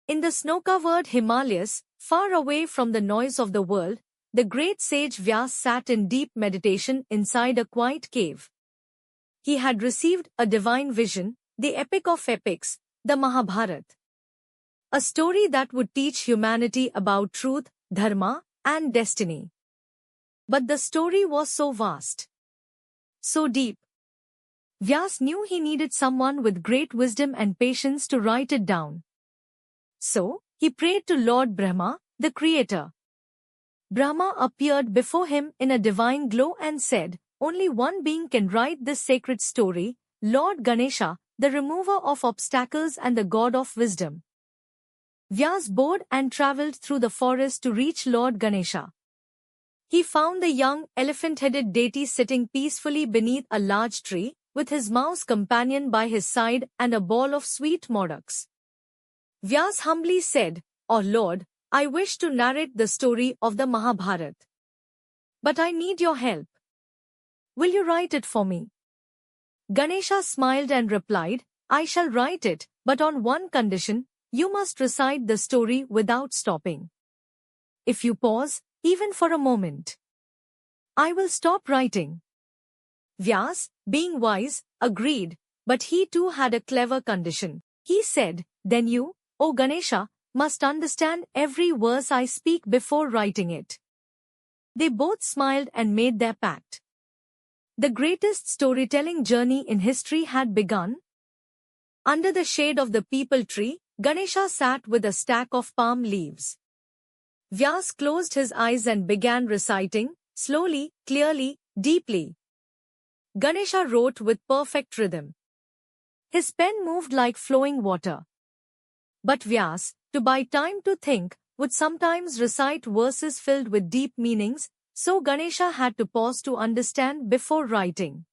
In the snow-covered Himalayas, far away from the noise of the world, the great sage Vyas sat in deep meditation inside a quiet cave. He had received a divine vision, the epic of epics, the Mahabharata. A story that would teach humanity about truth, dharma, and destiny. But the story was so vast, so deep. Vyas knew he needed someone with great wisdom and patience to write it down. So, he prayed to Lord Brahma, the creator. Brahma appeared before him in a divine glow and said, "Only one being can write this sacred story, Lord Ganesha, the remover of obstacles and the god of wisdom." Vyas bowed and travelled through the forest to reach Lord Ganesha. He found the young, elephant-headed deity sitting peacefully beneath a large tree, with his mouse companion by his side and a ball of sweet modaks. Vyas humbly said, "O Lord, I wish to narrate the story of the Mahabharata. But I need your help. Will you write it for me?" Ganesha smiled and replied, "I shall write it, but on one condition: you must recite the story without stopping. If you pause, even for a moment, I will stop writing." Vyas, being wise, agreed, but he too had a clever condition. He said, "Then you, O Ganesha, must understand every verse I speak before writing it." They both smiled and made their pact. The greatest storytelling journey in history had begun. Under the shade of the peepal tree, Ganesha sat with a stack of palm leaves. Vyas closed his eyes and began reciting, slowly, clearly, deeply. Ganesha wrote with perfect rhythm. His pen moved like flowing water. But Vyas, to buy time to think, would sometimes recite verses filled with deep meanings, so Ganesha had to pause to understand before writing.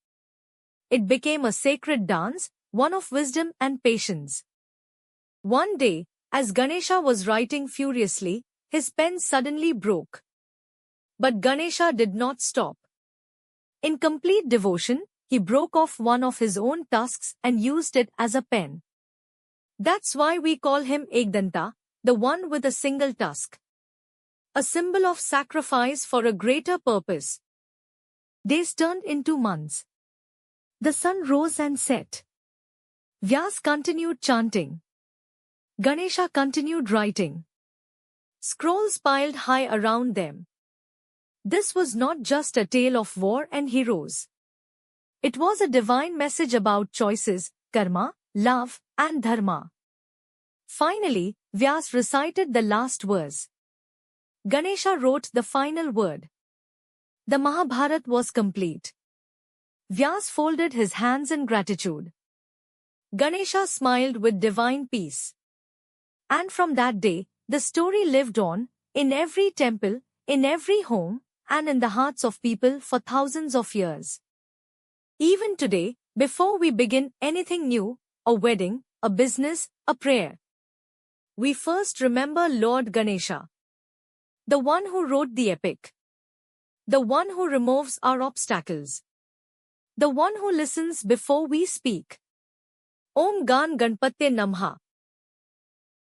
It became a sacred dance, one of wisdom and patience. One day, as Ganesha was writing furiously, his pen suddenly broke. But Ganesha did not stop. In complete devotion, he broke off one of his own tusks and used it as a pen. That's why we call him Ekdanta, the one with a single tusk. A symbol of sacrifice for a greater purpose. Days turned into months. The sun rose and set. Vyas continued chanting. Ganesha continued writing. Scrolls piled high around them. This was not just a tale of war and heroes. It was a divine message about choices, karma, love, and dharma. Finally, Vyas recited the last verse. Ganesha wrote the final word. The Mahabharata was complete. Vyas folded his hands in gratitude. Ganesha smiled with divine peace. And from that day, the story lived on, in every temple, in every home, and in the hearts of people for thousands of years. Even today, before we begin anything new, a wedding, a business, a prayer, we first remember Lord Ganesha, the one who wrote the epic, the one who removes our obstacles, the one who listens before we speak. Om Gan Ganpate Namha.